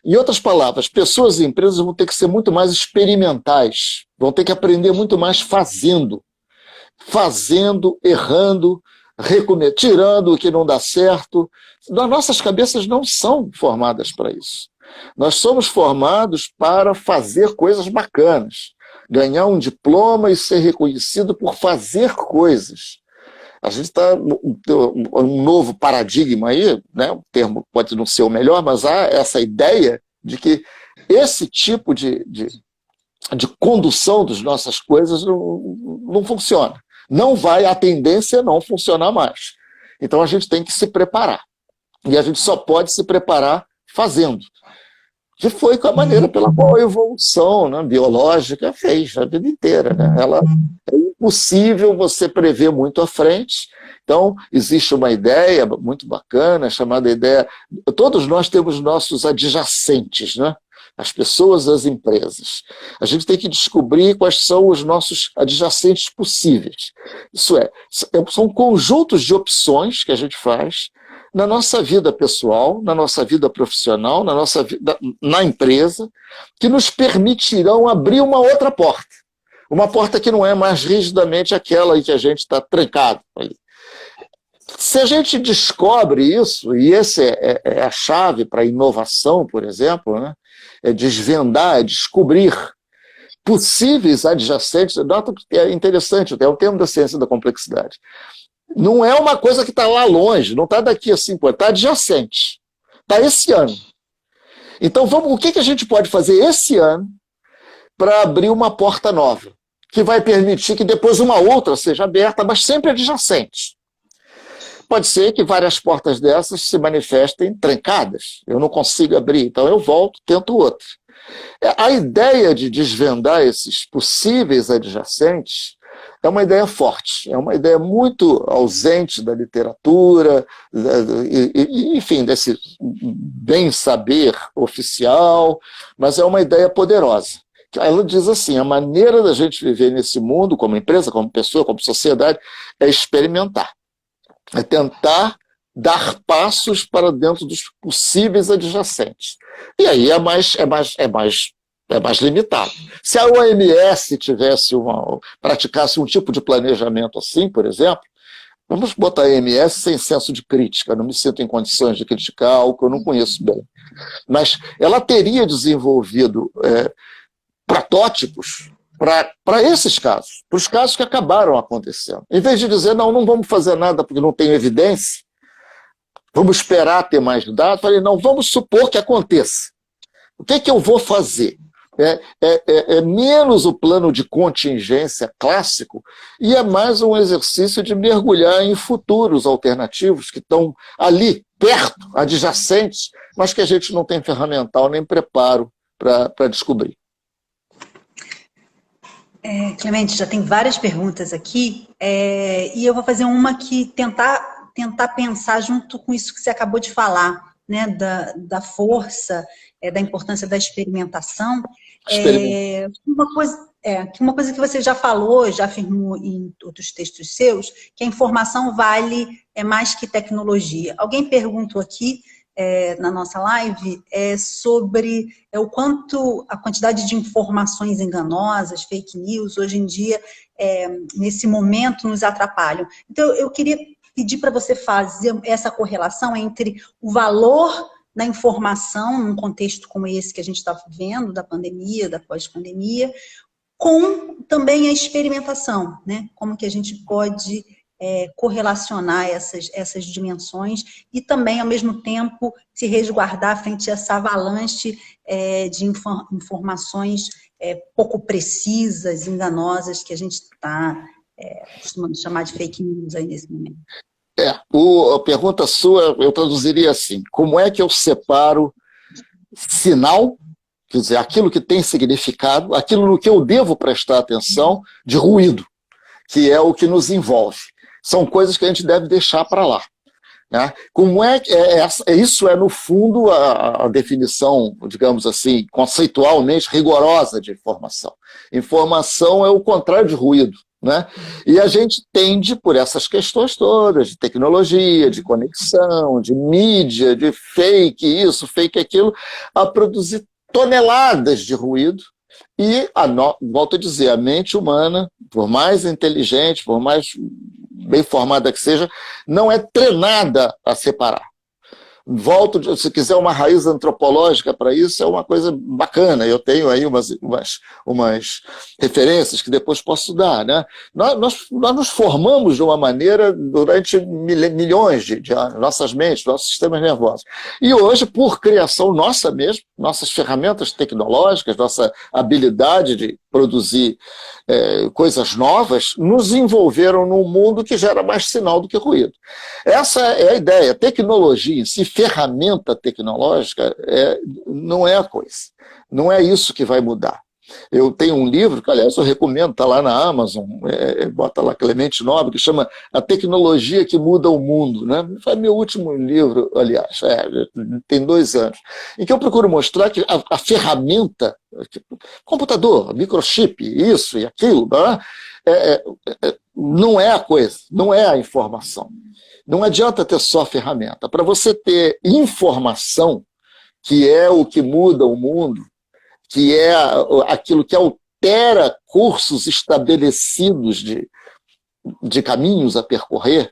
Em outras palavras, pessoas e empresas vão ter que ser muito mais experimentais, vão ter que aprender muito mais fazendo, errando, tirando o que não dá certo. As nossas cabeças não são formadas para isso. Nós somos formados para fazer coisas bacanas, ganhar um diploma e ser reconhecido por fazer coisas. A gente está um novo paradigma aí, né? O termo pode não ser o melhor, mas há essa ideia de que esse tipo de condução das nossas coisas não funciona. Não vai, a tendência é não funcionar mais. Então a gente tem que se preparar. E a gente só pode se preparar fazendo. Que foi com a maneira pela qual a evolução, né, biológica fez a vida inteira. Né? É impossível você prever muito à frente. Então, existe uma ideia muito bacana, chamada ideia... Todos nós temos nossos adjacentes, né? As pessoas, as empresas. A gente tem que descobrir quais são os nossos adjacentes possíveis. Isso são conjuntos de opções que a gente faz na nossa vida pessoal, na nossa vida profissional, na nossa vida na empresa, que nos permitirão abrir uma outra porta. Uma porta que não é mais rigidamente aquela em que a gente está trancado. Se a gente descobre isso, e essa é a chave para a inovação, por exemplo, né? É desvendar, é descobrir possíveis adjacentes. Nota que é interessante, é o termo da ciência da complexidade. Não é uma coisa que está lá longe, não está daqui a 5 anos, está adjacente. Está esse ano. Então, o que a gente pode fazer esse ano para abrir uma porta nova, que vai permitir que depois uma outra seja aberta, mas sempre adjacente? Pode ser que várias portas dessas se manifestem trancadas. Eu não consigo abrir, então eu volto, tento outra. A ideia de desvendar esses possíveis adjacentes é uma ideia forte, é uma ideia muito ausente da literatura, enfim, desse bem saber oficial, mas é uma ideia poderosa. Ela diz assim, a maneira da gente viver nesse mundo, como empresa, como pessoa, como sociedade, é experimentar. É tentar dar passos para dentro dos possíveis adjacentes. E aí é mais limitado. Se a OMS praticasse um tipo de planejamento assim, por exemplo, vamos botar a OMS sem senso de crítica, não me sinto em condições de criticar algo que eu não conheço bem. Mas ela teria desenvolvido protótipos para esses casos, para os casos que acabaram acontecendo. Em vez de dizer, não vamos fazer nada porque não tem evidência, vamos esperar ter mais dados, falei, não, vamos supor que aconteça. O que eu vou fazer? É menos o plano de contingência clássico e é mais um exercício de mergulhar em futuros alternativos que estão ali, perto, adjacentes, mas que a gente não tem ferramental nem preparo para descobrir. Clemente, já tem várias perguntas aqui, e eu vou fazer uma que tentar pensar junto com isso que você acabou de falar, né, da força, da importância da experimentação. Experimento. Uma coisa que você já falou, já afirmou em outros textos seus, que a informação vale mais que tecnologia. Alguém perguntou aqui na nossa live sobre o quanto a quantidade de informações enganosas, fake news, hoje em dia, nesse momento, nos atrapalham. Então, eu queria pedir para você fazer essa correlação entre o valor da informação, num contexto como esse que a gente está vivendo, da pandemia, da pós-pandemia, com também a experimentação, né? Como que a gente pode correlacionar essas dimensões e também, ao mesmo tempo, se resguardar frente a essa avalanche de informações pouco precisas, enganosas, que a gente está costumando chamar de fake news aí nesse momento. A pergunta sua, eu traduziria assim: como é que eu separo sinal, quer dizer, aquilo que tem significado, aquilo no que eu devo prestar atenção, de ruído, que é o que nos envolve? São coisas que a gente deve deixar para lá. Né? Como isso é, no fundo, a definição, digamos assim, conceitualmente rigorosa de informação. Informação é o contrário de ruído. Né? E a gente tende, por essas questões todas, de tecnologia, de conexão, de mídia, de fake isso, fake aquilo, a produzir toneladas de ruído. E, volto a dizer, a mente humana, por mais inteligente, por mais bem formada que seja, não é treinada a separar. Se quiser uma raiz antropológica para isso, é uma coisa bacana. Eu tenho aí umas referências que depois posso dar. Né? Nós nos formamos de uma maneira durante milhões de anos, nossas mentes, nossos sistemas nervosos. E hoje, por criação nossa mesmo, nossas ferramentas tecnológicas, nossa habilidade de produzir coisas novas, nos envolveram num mundo que gera mais sinal do que ruído. Essa é a ideia. Tecnologia em si, ferramenta tecnológica, não é a coisa. Não é isso que vai mudar. Eu tenho um livro, que aliás eu recomendo, está lá na Amazon, bota lá Clemente Nobre, que chama A Tecnologia que Muda o Mundo. Né? Foi meu último livro, aliás, tem 2 anos, em que eu procuro mostrar que a ferramenta, computador, microchip, isso e aquilo, não é a coisa, não é a informação. Não adianta ter só ferramenta. Para você ter informação, que é o que muda o mundo, que é aquilo que altera cursos estabelecidos de caminhos a percorrer,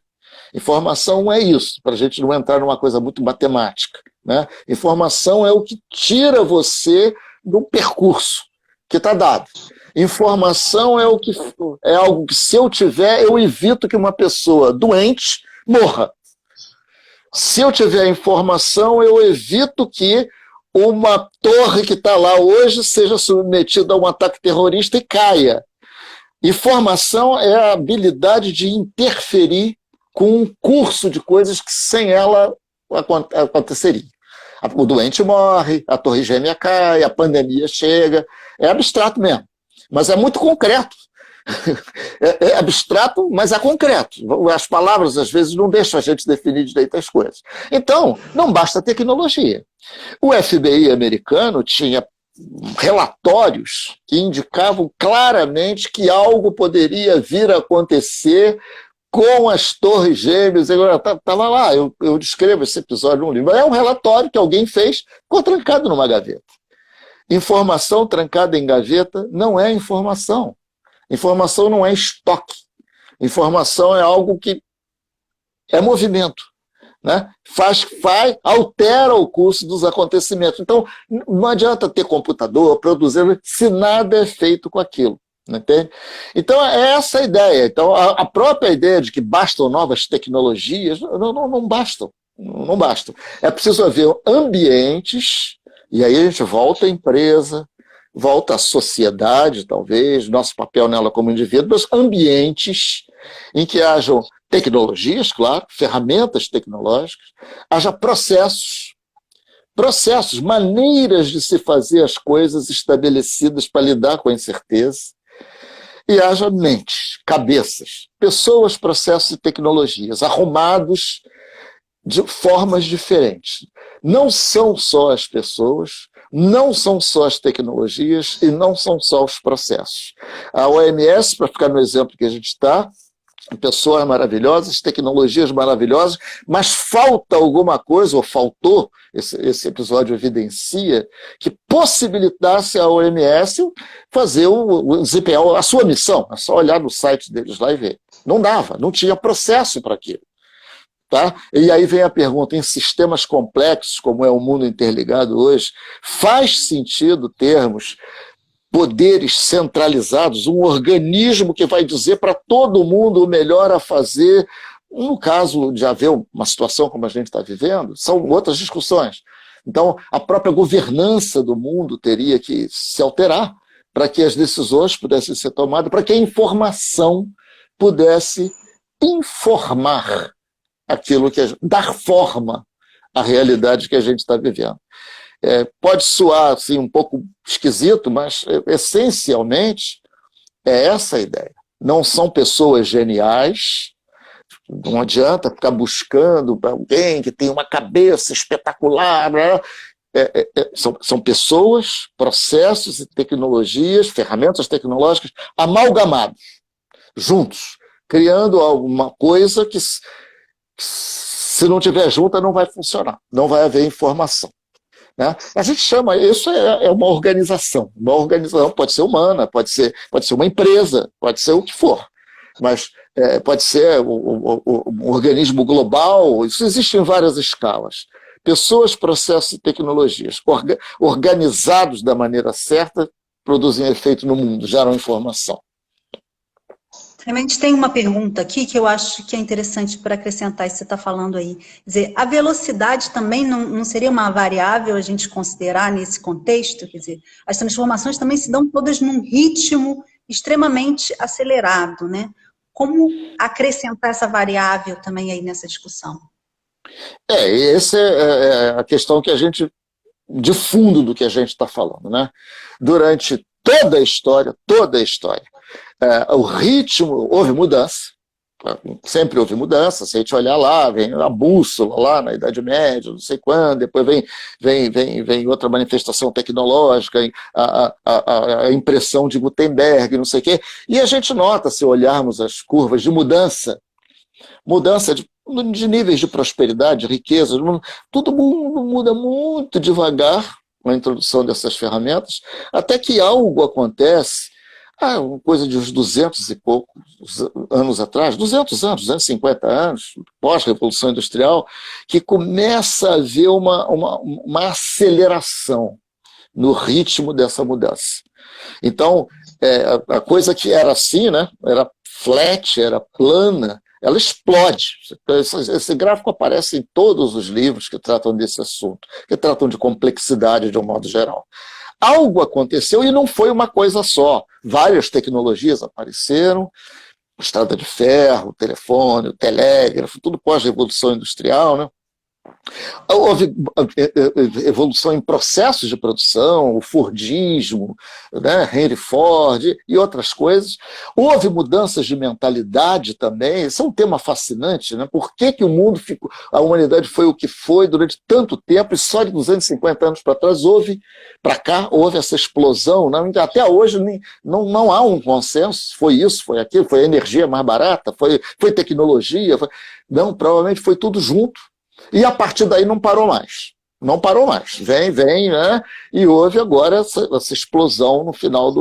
informação é isso, para a gente não entrar numa coisa muito matemática. Né? Informação é o que tira você do percurso que está dado. Informação é algo que, se eu tiver, eu evito que uma pessoa doente morra. Se eu tiver informação, eu evito que uma torre que está lá hoje seja submetida a um ataque terrorista e caia. Informação é a habilidade de interferir com um curso de coisas que sem ela aconteceria. O doente morre, a torre gêmea cai, a pandemia chega. É abstrato mesmo, mas é muito concreto. É abstrato, mas é concreto. As palavras, às vezes, não deixam a gente definir direito as coisas. Então, não basta tecnologia. O FBI americano tinha relatórios que indicavam claramente que algo poderia vir a acontecer com as torres gêmeas. Estava lá, eu descrevo esse episódio num livro. É um relatório que alguém fez, ficou trancado numa gaveta. Informação trancada em gaveta não é informação. Informação não é estoque. Informação é algo que é movimento. Né? Altera o curso dos acontecimentos. Então, não adianta ter computador, produzir, se nada é feito com aquilo. Entende? Então, é essa a ideia. Então, a própria ideia de que bastam novas tecnologias, não bastam. Não bastam. É preciso haver ambientes, e aí a gente volta à empresa, volta à sociedade, talvez, nosso papel nela como indivíduos, ambientes em que hajam tecnologias, claro, ferramentas tecnológicas, haja processos, maneiras de se fazer as coisas estabelecidas para lidar com a incerteza, e haja mentes, cabeças, pessoas, processos e tecnologias arrumados de formas diferentes. Não são só as pessoas, não são só as tecnologias e não são só os processos. A OMS, para ficar no exemplo que a gente está, pessoas maravilhosas, tecnologias maravilhosas, mas falta alguma coisa, ou faltou, esse episódio evidencia, que possibilitasse a OMS fazer o desempenhar a sua missão. É só olhar no site deles lá e ver. Não dava, não tinha processo para aquilo. Tá? E aí vem a pergunta, em sistemas complexos, como é o mundo interligado hoje, faz sentido termos poderes centralizados, um organismo que vai dizer para todo mundo o melhor a fazer? No caso de haver uma situação como a gente está vivendo, são outras discussões. Então, a própria governança do mundo teria que se alterar para que as decisões pudessem ser tomadas, para que a informação pudesse informar aquilo que dar forma à realidade que a gente está vivendo. Pode soar assim, um pouco esquisito, mas essencialmente é essa a ideia. Não são pessoas geniais, não adianta ficar buscando alguém que tem uma cabeça espetacular, né? São pessoas, processos e tecnologias, ferramentas tecnológicas amalgamados, juntos, criando alguma coisa que, se não tiver junta, não vai funcionar, não vai haver informação. Né? A gente chama, isso é uma organização. Uma organização pode ser humana, pode ser uma empresa, pode ser o que for, mas pode ser um organismo global, isso existe em várias escalas. Pessoas, processos e tecnologias organizados da maneira certa produzem efeito no mundo, geram informação. Realmente tem uma pergunta aqui que eu acho que é interessante para acrescentar isso que você está falando aí. Quer dizer, a velocidade também não seria uma variável a gente considerar nesse contexto? Quer dizer, as transformações também se dão todas num ritmo extremamente acelerado, né? Como acrescentar essa variável também aí nessa discussão? Essa é a questão que a gente, de fundo do que a gente está falando, né? Durante toda a história, o ritmo, houve mudança, sempre houve mudança, se a gente olhar lá, vem a bússola lá na Idade Média, não sei quando, depois vem outra manifestação tecnológica, a impressão de Gutenberg, não sei o quê, e a gente nota, se olharmos as curvas de mudança de níveis de prosperidade, de riqueza, todo mundo muda muito devagar com a introdução dessas ferramentas, até que algo acontece, uma coisa de uns 200 e poucos anos atrás, 200 anos, 250 anos, pós-revolução industrial, que começa a haver uma aceleração no ritmo dessa mudança. Então, a coisa que era assim, né, era flat, era plana, ela explode. Esse gráfico aparece em todos os livros que tratam desse assunto, que tratam de complexidade de um modo geral. Algo aconteceu e não foi uma coisa só. Várias tecnologias apareceram, estrada de ferro, o telefone, o telégrafo, tudo pós-revolução industrial, né? Houve evolução em processos de produção, o Fordismo, né, Henry Ford e outras coisas. Houve mudanças de mentalidade também. Isso é um tema fascinante, né? Por que o mundo ficou, a humanidade foi o que foi durante tanto tempo e só de 250 anos para trás houve essa explosão, né? Até hoje não há um consenso. Foi isso, foi aquilo, foi a energia mais barata, foi tecnologia. Não, provavelmente foi tudo junto. E a partir daí não parou mais. Não parou mais. Vem, né? E houve agora essa explosão no final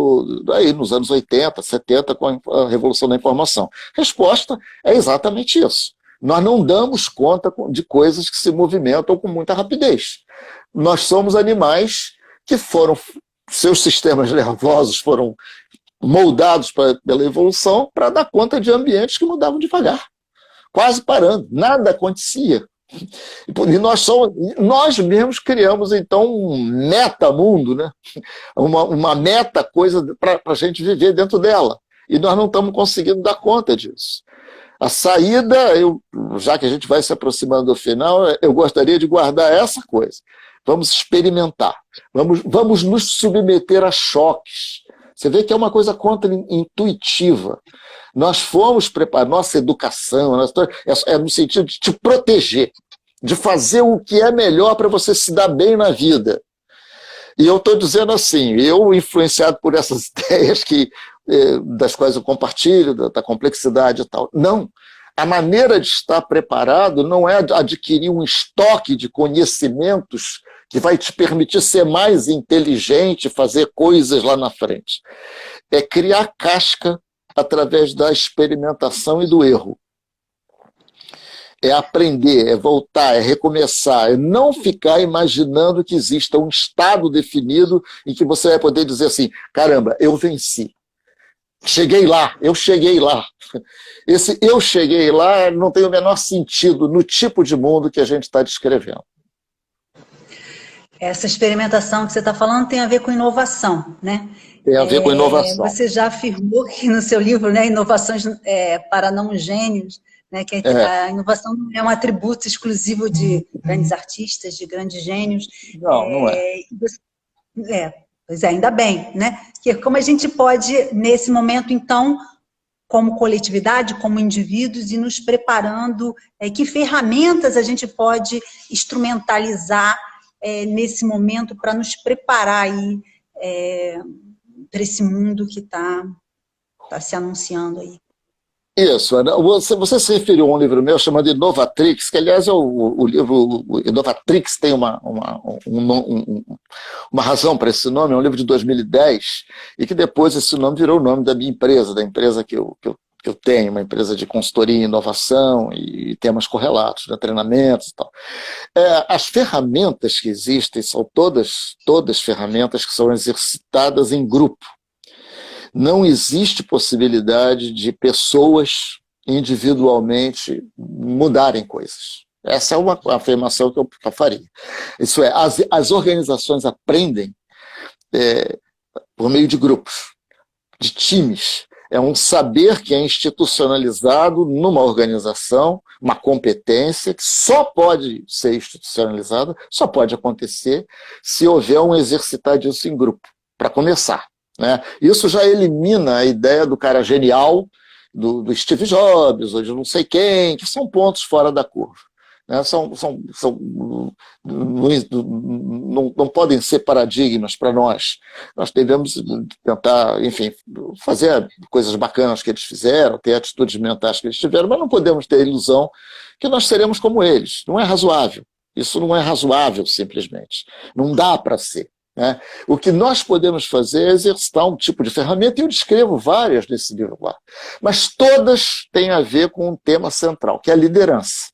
nos anos 80, 70, com a Revolução da Informação. Resposta é exatamente isso. Nós não damos conta de coisas que se movimentam com muita rapidez. Nós somos animais que seus sistemas nervosos foram moldados pela evolução para dar conta de ambientes que mudavam devagar, quase parando. Nada acontecia. E nós mesmos criamos, então, um meta-mundo, né? uma meta-coisa para a gente viver dentro dela. E nós não estamos conseguindo dar conta disso. A saída, já que a gente vai se aproximando do final, eu gostaria de guardar essa coisa. Vamos experimentar, vamos nos submeter a choques. Você vê que é uma coisa contra-intuitiva. Nós fomos preparados, nossa educação, é no sentido de te proteger, de fazer o que é melhor para você se dar bem na vida. E eu estou dizendo assim, eu influenciado por essas ideias das quais eu compartilho, da complexidade e tal. Não, a maneira de estar preparado não é adquirir um estoque de conhecimentos que vai te permitir ser mais inteligente, fazer coisas lá na frente. É criar casca através da experimentação e do erro. É aprender, é voltar, é recomeçar, é não ficar imaginando que exista um estado definido em que você vai poder dizer assim, caramba, eu venci. Cheguei lá, eu cheguei lá. Esse eu cheguei lá não tem o menor sentido no tipo de mundo que a gente está descrevendo. Essa experimentação que você está falando tem a ver com inovação, né? Tem a ver com inovação. Você já afirmou que no seu livro, né, Inovações para Não Gênios, né, que a inovação não é um atributo exclusivo de grandes artistas, de grandes gênios. Não é. Pois é, ainda bem, né? Que como a gente pode, nesse momento, então, como coletividade, como indivíduos, e nos preparando, que ferramentas a gente pode instrumentalizar nesse momento para nos preparar aí para esse mundo que está se anunciando aí. Isso, você se referiu a um livro meu chamado Inovatrix, que aliás o livro Inovatrix tem uma razão para esse nome, é um livro de 2010, e que depois esse nome virou o nome da minha empresa, da empresa que eu tenho, uma empresa de consultoria em inovação e temas correlatos, né, treinamentos e tal. As ferramentas que existem são todas ferramentas que são exercitadas em grupo. Não existe possibilidade de pessoas individualmente mudarem coisas. Essa é uma afirmação que eu faria. Isso é, as organizações aprendem por meio de grupos, de times. É um saber que é institucionalizado numa organização, uma competência que só pode ser institucionalizada, só pode acontecer se houver um exercitar disso em grupo, para começar. Né? Isso já elimina a ideia do cara genial, do Steve Jobs, ou de não sei quem, que são pontos fora da curva. Né? Não podem ser paradigmas para nós. Nós devemos tentar, enfim, fazer coisas bacanas que eles fizeram, ter atitudes mentais que eles tiveram, mas não podemos ter a ilusão que nós seremos como eles. Não é razoável. Isso não é razoável, simplesmente. Não dá para ser. Né? O que nós podemos fazer é exercitar um tipo de ferramenta, e eu descrevo várias nesse livro lá, mas todas têm a ver com um tema central, que é a liderança.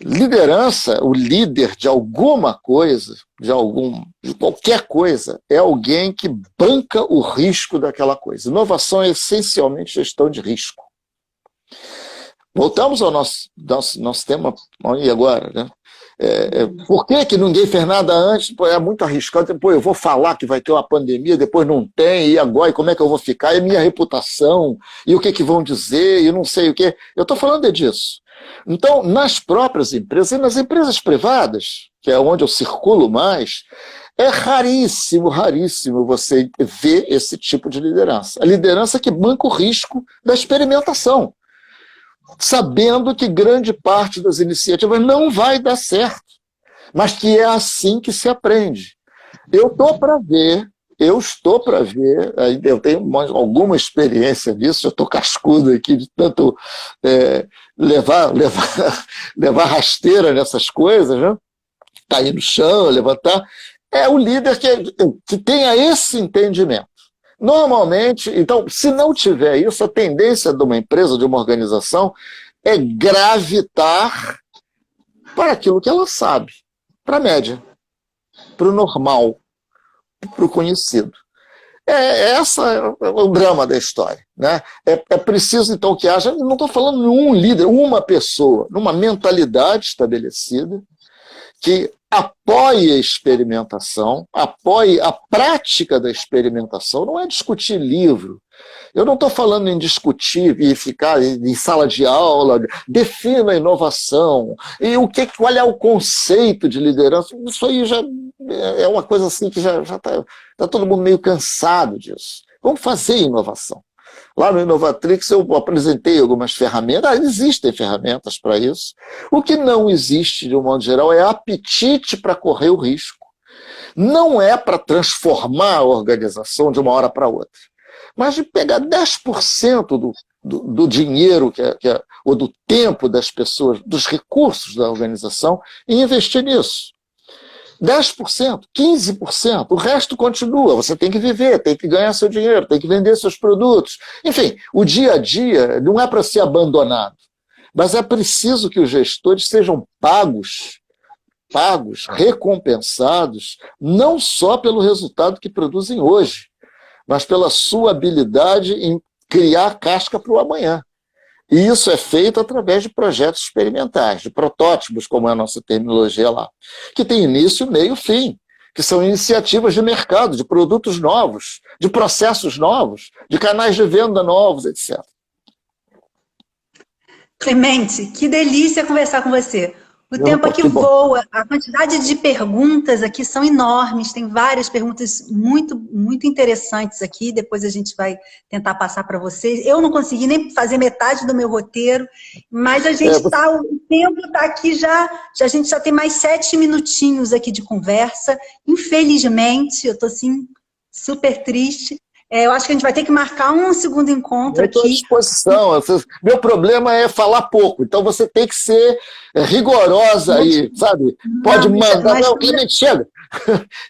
Liderança, o líder de alguma coisa, de qualquer coisa, é alguém que banca o risco daquela coisa. Inovação é essencialmente gestão de risco. Voltamos ao nosso tema aí agora, né? Por que ninguém fez nada antes? Pô, é muito arriscado. Pô, eu vou falar que vai ter uma pandemia, depois não tem, e agora, e como é que eu vou ficar? E minha reputação, e o que vão dizer, e não sei o quê. Eu estou falando disso. Então, nas próprias empresas, e nas empresas privadas, que é onde eu circulo mais, é raríssimo você ver esse tipo de liderança. A liderança que banca o risco da experimentação, sabendo que grande parte das iniciativas não vai dar certo, mas que é assim que se aprende. Eu estou para ver, eu tenho alguma experiência nisso, eu estou cascudo aqui de tanto levar rasteira nessas coisas, né? Cair no chão, levantar. É o líder que tenha esse entendimento. Normalmente, então, se não tiver isso, a tendência de uma empresa, de uma organização, é gravitar para aquilo que ela sabe, para a média, para o normal, para o conhecido. Esse é o drama da história. Né? É preciso, então, que haja, não estou falando de um líder, uma pessoa, numa mentalidade estabelecida, que apoie a experimentação, apoie a prática da experimentação, não é discutir livro. Eu não estou falando em discutir e ficar em sala de aula, defina a inovação, e qual é o conceito de liderança, isso aí já é uma coisa assim que já tá todo mundo meio cansado disso. Vamos fazer inovação. Lá no Inovatrix eu apresentei algumas ferramentas, existem ferramentas para isso. O que não existe, de um modo geral, é apetite para correr o risco. Não é para transformar a organização de uma hora para outra, mas de pegar 10% do dinheiro ou do tempo das pessoas, dos recursos da organização e investir nisso. 10%, 15%, o resto continua, você tem que viver, tem que ganhar seu dinheiro, tem que vender seus produtos. Enfim, o dia a dia não é para ser abandonado, mas é preciso que os gestores sejam pagos, recompensados, não só pelo resultado que produzem hoje, mas pela sua habilidade em criar casca para o amanhã. E isso é feito através de projetos experimentais, de protótipos, como é a nossa terminologia lá, que tem início, meio e fim, que são iniciativas de mercado, de produtos novos, de processos novos, de canais de venda novos, etc. Clemente, que delícia conversar com você. O tempo aqui voa, a quantidade de perguntas aqui são enormes, tem várias perguntas muito, muito interessantes aqui, depois a gente vai tentar passar para vocês. Eu não consegui nem fazer metade do meu roteiro, mas a gente o tempo está aqui a gente já tem mais 7 minutinhos aqui de conversa. Infelizmente, eu estou assim, super triste. Eu acho que a gente vai ter que marcar um segundo encontro aqui. Estou à disposição. Meu problema é falar pouco, então você tem que ser rigorosa aí, sabe? Pode mandar. Não, Clemente, chega.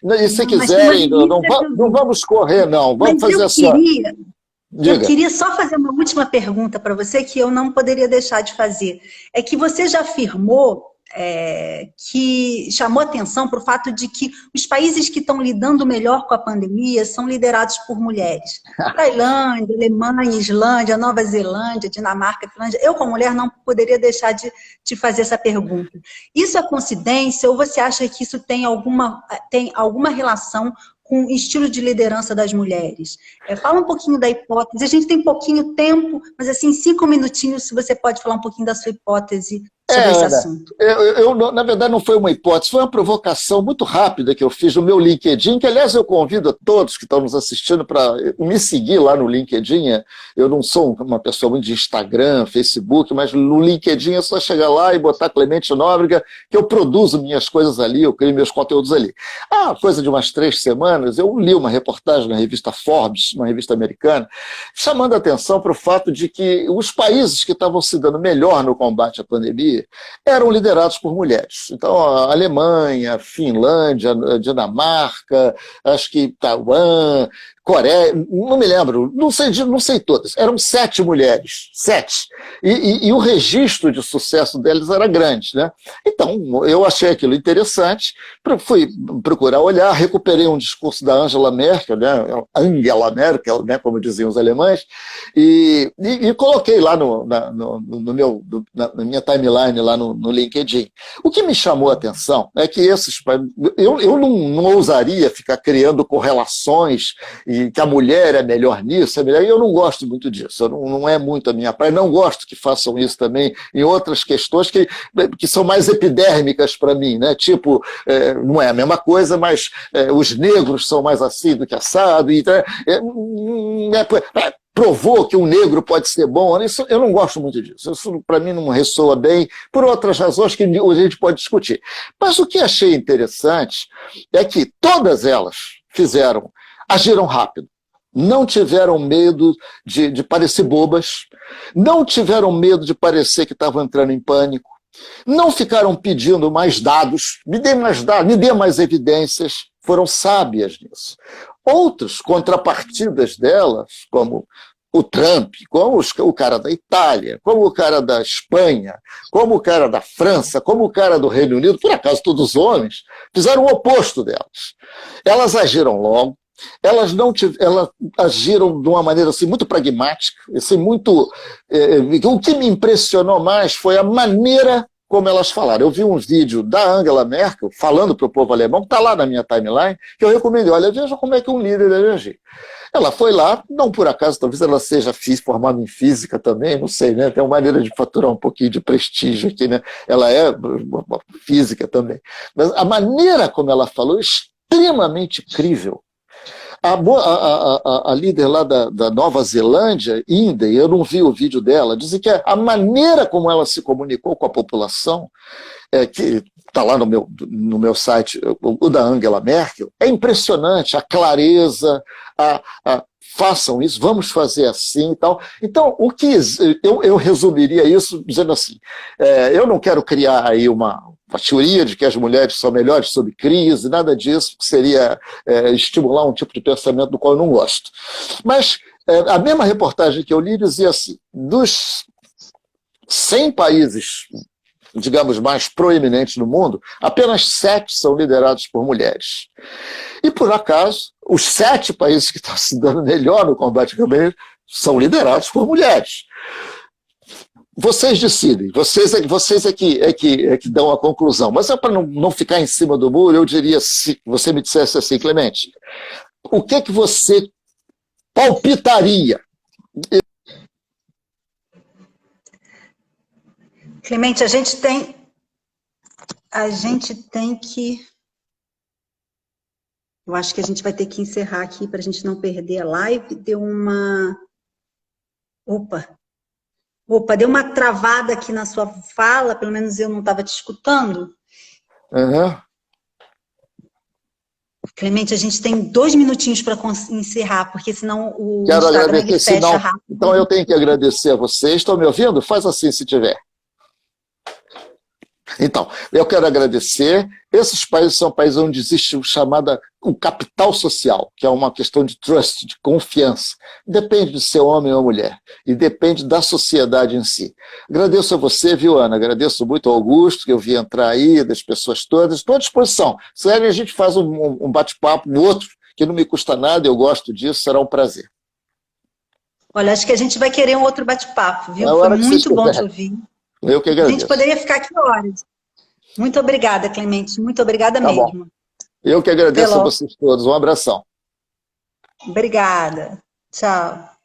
E se quiserem, não vamos correr, não. Vamos fazer assim. Eu queria só fazer uma última pergunta para você que eu não poderia deixar de fazer. É que você já afirmou que chamou atenção para o fato de que os países que estão lidando melhor com a pandemia são liderados por mulheres. Tailândia, Alemanha, Islândia, Nova Zelândia, Dinamarca, Finlândia. Eu, como mulher, não poderia deixar de te fazer essa pergunta. Isso é coincidência ou você acha que isso tem alguma relação com o estilo de liderança das mulheres? Fala um pouquinho da hipótese. A gente tem pouquinho tempo, mas assim, 5 minutinhos, se você pode falar um pouquinho da sua hipótese sobre esse assunto. Na verdade, não foi uma hipótese, foi uma provocação muito rápida que eu fiz no meu LinkedIn, que, aliás, eu convido a todos que estão nos assistindo para me seguir lá no LinkedIn. Eu não sou uma pessoa muito de Instagram, Facebook, mas no LinkedIn é só chegar lá e botar Clemente Nóbrega, que eu produzo minhas coisas ali, eu crio meus conteúdos ali. Coisa de umas 3 semanas, eu li uma reportagem na revista Forbes, uma revista americana, chamando a atenção para o fato de que os países que estavam se dando melhor no combate à pandemia eram liderados por mulheres. Então, a Alemanha, Finlândia, Dinamarca, acho que Taiwan, Coreia, não me lembro, não sei todas, eram 7 mulheres, 7. E o registro de sucesso delas era grande, né? Então, eu achei aquilo interessante, fui procurar olhar, recuperei um discurso da Angela Merkel, né, como diziam os alemães, e coloquei lá na minha timeline, lá no LinkedIn. O que me chamou a atenção é que eu não ousaria ficar criando correlações e que a mulher é melhor nisso, e eu não gosto muito disso, não é muito a minha praia, não gosto que façam isso também em outras questões que são mais epidérmicas para mim, né? Tipo, não é a mesma coisa, mas os negros são mais assim do que assado, provou que um negro pode ser bom, isso, eu não gosto muito disso, isso para mim não ressoa bem, por outras razões que a gente pode discutir. Mas o que achei interessante é que todas elas agiram rápido, não tiveram medo de parecer bobas, não tiveram medo de parecer que estavam entrando em pânico, não ficaram pedindo mais dados, me dê mais dados, me dê mais evidências, foram sábias nisso. Outras contrapartidas delas, como o Trump, como o cara da Itália, como o cara da Espanha, como o cara da França, como o cara do Reino Unido, por acaso todos homens, fizeram o oposto delas. Elas agiram logo, elas agiram de uma maneira assim, muito pragmática, assim, muito, o que me impressionou mais foi a maneira como elas falaram. Eu vi um vídeo da Angela Merkel falando para o povo alemão, que está lá na minha timeline, que eu recomendo. Olha, veja como é que um líder deve agir. Ela foi lá, não por acaso, talvez ela seja formada em física também, não sei, né? Tem uma maneira de faturar um pouquinho de prestígio aqui, né? Ela é física também. Mas a maneira como ela falou é extremamente crível. A líder lá da Nova Zelândia, Inden, eu não vi o vídeo dela, dizem que a maneira como ela se comunicou com a população, que está lá no meu site, o da Angela Merkel, é impressionante, a clareza, façam isso, vamos fazer assim e tal. Então, eu resumiria isso dizendo assim, eu não quero criar aí uma teoria de que as mulheres são melhores sobre crise, nada disso, que seria estimular um tipo de pensamento do qual eu não gosto. Mas a mesma reportagem que eu li dizia assim, dos 100 países, digamos, mais proeminentes no mundo, apenas 7 são liderados por mulheres. E, por acaso, os 7 países que estão se dando melhor no combate ao câncer são liderados por mulheres. Vocês decidem, vocês é que dão a conclusão. Mas para não ficar em cima do muro, eu diria, se você me dissesse assim, Clemente, o que você palpitaria? Clemente, a gente tem que... Eu acho que a gente vai ter que encerrar aqui para a gente não perder a live. Deu uma... Opa, deu uma travada aqui na sua fala, pelo menos eu não estava te escutando. Uhum. Clemente, a gente tem 2 minutinhos para encerrar, porque senão o Quero Instagram agradecer, fecha rápido. Então eu tenho que agradecer a vocês. Estão me ouvindo? Faz assim se tiver. Então, eu quero agradecer. Esses países são países onde existe o capital social, que é uma questão de trust, de confiança. Depende de ser homem ou mulher, e depende da sociedade em si. Agradeço a você, viu, Ana? Agradeço muito ao Augusto, que eu vi entrar aí, das pessoas todas. Estou à disposição. Se a gente faz um bate-papo, um outro, que não me custa nada, eu gosto disso, será um prazer. Olha, acho que a gente vai querer um outro bate-papo, viu? Foi muito bom te ouvir. Eu que agradeço. A gente poderia ficar aqui horas. Muito obrigada, Clemente. Muito obrigada mesmo. Bom. Eu que agradeço a vocês todos. Um abração. Obrigada. Tchau.